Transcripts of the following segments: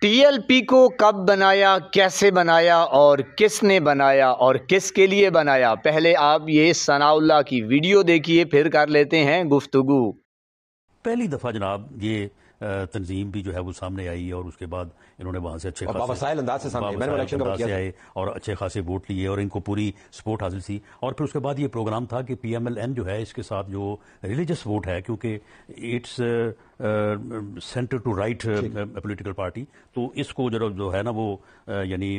TLP को कब बनाया, कैसे बनाया और किसने बनाया और किसके लिए बनाया? पहले आप ये सनाउल्लाह की वीडियो देखिए, फिर कर लेते हैं गुफ्तगू। पहली दफ़ा जनाब ये तंजीम भी जो है वो सामने आई और उसके बाद इन्होंने वहाँ से अच्छे खासे अंदाज से सामने आए और अच्छे खासे वोट लिए और इनको पूरी सपोर्ट हासिल थी। और फिर उसके बाद ये प्रोग्राम था कि PMLN जो है इसके साथ जो रिलीजियस वोट है, क्योंकि it's centre to right political party, तो इसको जो है ना वो यानी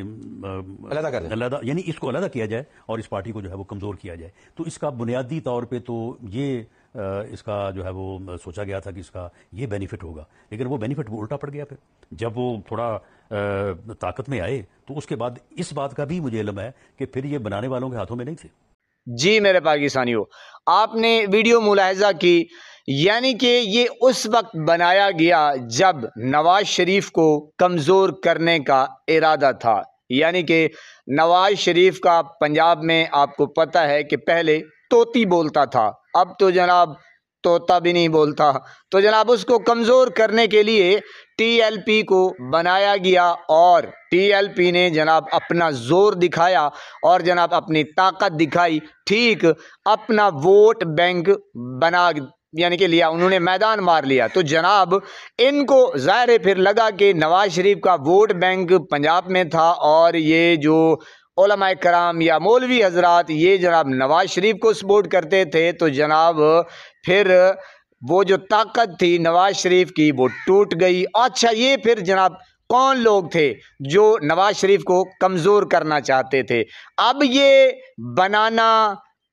अलग यानी इसको अलग किया जाए और इस पार्टी को जो है वो कमज़ोर किया जाए। तो इसका बुनियादी तौर पर तो ये इसका जो है वो सोचा गया था कि इसका ये बेनिफिट होगा, लेकिन वो बेनिफिट वो उल्टा पड़ गया। फिर जब वो थोड़ा ताकत में आए तो उसके बाद इस बात का भी मुझे इल्म है कि फिर ये बनाने वालों के हाथों में नहीं थे। जी मेरे पाकिस्तानियों, आपने वीडियो मुलाहिजा की, यानी कि ये उस वक्त बनाया गया जब नवाज शरीफ को कमज़ोर करने का इरादा था। यानी कि नवाज शरीफ का पंजाब में आपको पता है कि पहले तोती बोलता था, अब तो जनाब तोता भी नहीं बोलता। तो जनाब उसको कमज़ोर करने के लिए टीएलपी को बनाया गया और टीएलपी ने जनाब अपना ज़ोर दिखाया और जनाब अपनी ताकत दिखाई, ठीक अपना वोट बैंक बना यानी कि लिया, उन्होंने मैदान मार लिया। तो जनाब इनको ज़ाहिर है फिर लगा कि नवाज शरीफ का वोट बैंक पंजाब में था और ये जो उलमाए कराम या मौलवी हजरात ये जनाब नवाज शरीफ को सपोर्ट करते थे, तो जनाब फिर वो जो ताकत थी नवाज शरीफ की वो टूट गई। अच्छा, ये फिर जनाब कौन लोग थे जो नवाज शरीफ को कमज़ोर करना चाहते थे? अब ये बनाना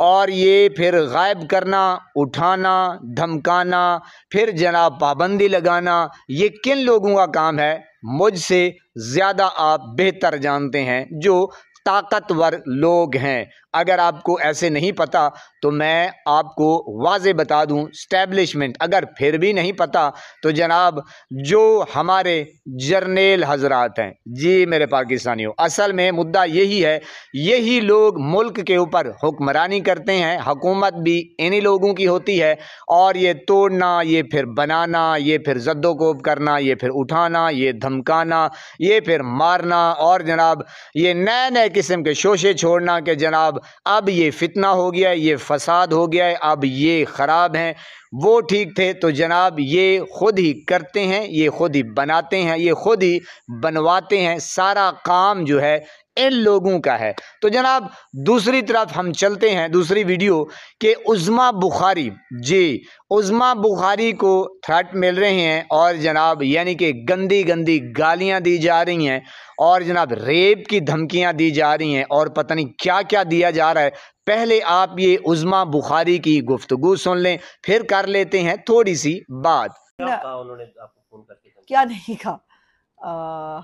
और ये फिर गायब करना, उठाना, धमकाना, फिर जनाब पाबंदी लगाना, ये किन लोगों का काम है? मुझसे ज़्यादा आप बेहतर जानते हैं, जो ताकतवर लोग हैं। अगर आपको ऐसे नहीं पता तो मैं आपको वाज़े बता दूं, स्टैब्लिशमेंट। अगर फिर भी नहीं पता तो जनाब जो हमारे जर्नेल हजरात हैं, जी मेरे पाकिस्तानियों, असल में मुद्दा यही है, यही लोग मुल्क के ऊपर हुक्मरानी करते हैं, हुकूमत भी इन्हीं लोगों की होती है। और ये तोड़ना, ये फिर बनाना, ये फिर जद्दोकोब करना, ये फिर उठाना, ये धमकाना, ये फिर मारना और जनाब ये नए नए किस्म के शोशे छोड़ना कि जनाब अब ये फितना हो गया है, ये फसाद हो गया है, अब ये ख़राब हैं, वो ठीक थे। तो जनाब ये खुद ही करते हैं, ये खुद ही बनाते हैं, ये खुद ही बनवाते हैं, सारा काम जो है इन लोगों का है। तो जनाब दूसरी तरफ हम चलते हैं, दूसरी वीडियो कि उज़्मा बुखारी, जी उज़्मा बुखारी को थ्रेट मिल रहे हैं और जनाब यानी कि गंदी गंदी गालियां दी जा रही हैं और जनाब रेप की धमकियां दी जा रही हैं और पता नहीं क्या क्या दिया जा रहा है। पहले आप ये उज़्मा बुखारी की गुफ्तगू सुन लें, फिर कर लेते हैं थोड़ी सी बात। उन्होंने आपको फोन करके क्या नहीं कहा,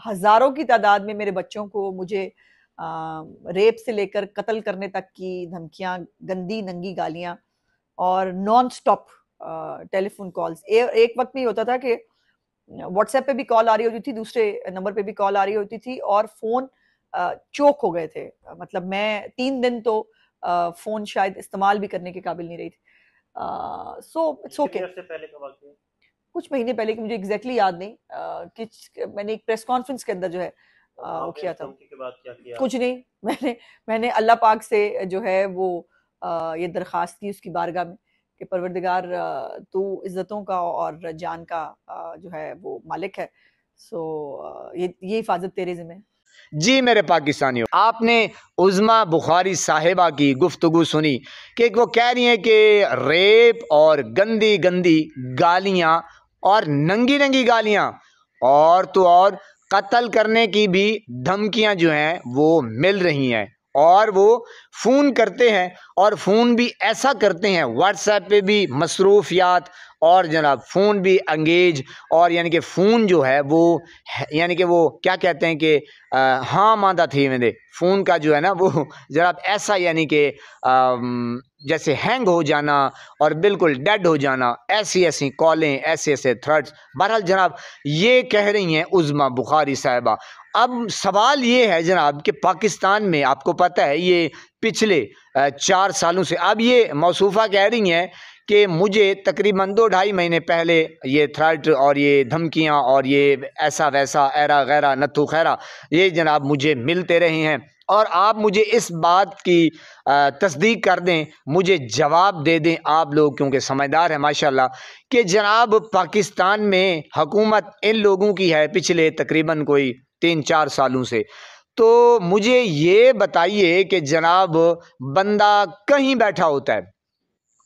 हजारों की तादाद में मेरे बच्चों को मुझे रेप से लेकर कत्ल करने तक की धमकियां, गंदी नंगी गालियां और नॉन स्टॉप टेलीफोन कॉल्स। एक वक्त में होता था कि व्हाट्सएप पे भी कॉल आ रही होती थी, दूसरे नंबर पे भी कॉल आ रही होती थी और फोन चोक हो गए थे। मतलब मैं 3 दिन तो फोन शायद इस्तेमाल भी करने के काबिल नहीं रही थी। So it's okay. कुछ महीने पहले की मुझे एग्जैक्टली याद नहीं कि मैंने एक प्रेस कॉन्फ्रेंस के अंदर जो है वो किया था। क्या किया? कुछ नहीं, मैंने अल्लाह पाक से जो है वो ये दरख्वास्त की उसकी बारगाह में कि परवरदिगार तू इज्जतों का और जान का जो है वो मालिक है, सो ये हिफाजत तेरे जिम्मे है। जी मेरे पाकिस्तानियों, आपने उज़्मा बुखारी साहिबा की गुफ्तगू सुनी कि वो कह रही हैं कि रेप और गंदी गंदी गालियां और नंगी नंगी गालियां और तो और कत्ल करने की भी धमकियां जो हैं वो मिल रही हैं और वो फ़ोन करते हैं और फ़ोन भी ऐसा करते हैं, व्हाट्सएप पे भी मसरूफियात और जनाब फ़ोन भी अंगेज और यानी कि फ़ोन जो है वो यानी कि वो क्या कहते हैं कि हाँ मादा थी मैंने फ़ोन का जो है ना वो जनाब ऐसा यानी कि जैसे हैंग हो जाना और बिल्कुल डेड हो जाना, ऐसी ऐसी कॉलें, ऐसे ऐसे थ्रेड्स। बहरहाल जनाब ये कह रही हैं उज़्मा बुखारी साहिबा। अब सवाल ये है जनाब कि पाकिस्तान में आपको पता है ये पिछले 4 सालों से अब ये मौसूफ़ा कह रही हैं कि मुझे तकरीबन 2-2.5 महीने पहले ये थ्रेट और ये धमकियां और ये ऐसा वैसा ऐरा गैरा नत्थु खैरा ये जनाब मुझे मिलते रहे हैं। और आप मुझे इस बात की तस्दीक कर दें, मुझे जवाब दे दें आप लोग, क्योंकि समझदार है माशाल्लाह, कि जनाब पाकिस्तान में हुकूमत इन लोगों की है पिछले तकरीबन कोई 3-4 सालों से। तो मुझे ये बताइए कि जनाब बंदा कहीं बैठा होता है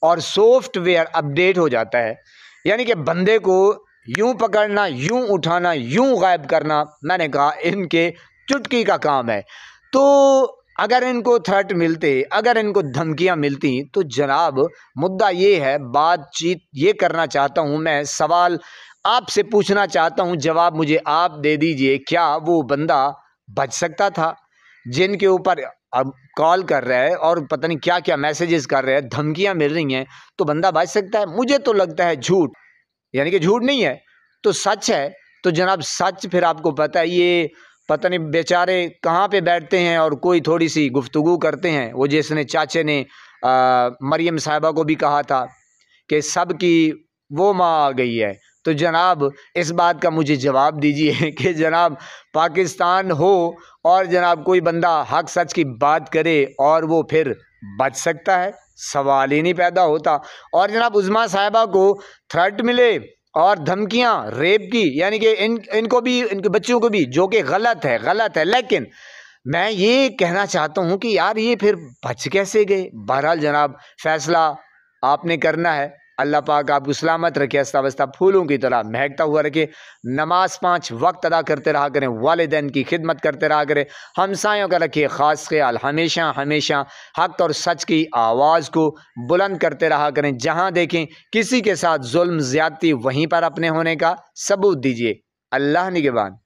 और सॉफ्टवेयर अपडेट हो जाता है, यानी कि बंदे को यूं पकड़ना, यूं उठाना, यूं गायब करना, मैंने कहा इनके चुटकी का काम है। तो अगर इनको थ्रेट मिलते, अगर इनको धमकियां मिलती, तो जनाब मुद्दा ये है, बातचीत ये करना चाहता हूं मैं, सवाल आपसे पूछना चाहता हूं, जवाब मुझे आप दे दीजिए, क्या वो बंदा बच सकता था? जिनके ऊपर अब कॉल कर रहा है और पता नहीं क्या क्या मैसेजेस कर रहे हैं, धमकियां मिल रही हैं, तो बंदा बच सकता है? मुझे तो लगता है झूठ, यानी कि झूठ नहीं है तो सच है। तो जनाब सच फिर आपको पता है, ये पता नहीं बेचारे कहाँ पे बैठते हैं और कोई थोड़ी सी गुफ्तगू करते हैं। वो जिसने चाचे ने मरियम साहिबा को भी कहा था कि सबकी वो माँ आ गई है। तो जनाब इस बात का मुझे जवाब दीजिए कि जनाब पाकिस्तान हो और जनाब कोई बंदा हक सच की बात करे और वो फिर बच सकता है? सवाल ही नहीं पैदा होता। और जनाब उज़मा साहिबा को थ्रेट मिले और धमकियां रेप की, यानी कि इनको भी, इनके बच्चों को भी, जो कि गलत है। लेकिन मैं ये कहना चाहता हूं कि यार ये फिर बच कैसे गए? बहरहाल जनाब फैसला आपने करना है। अल्लाह पाक आपको सलामत रखे, अस्ता वस्ता फूलों की तरह महकता हुआ रखे। नमाज 5 वक्त अदा करते रहा करें, वालिदैन की खिदमत करते रहा करें, हमसायों का रखिए ख़ास ख्याल, हमेशा हमेशा हक और सच की आवाज़ को बुलंद करते रहा करें। जहाँ देखें किसी के साथ जुल्म ज़्यादती, वहीं पर अपने होने का सबूत दीजिए। अल्लाह निगहबान।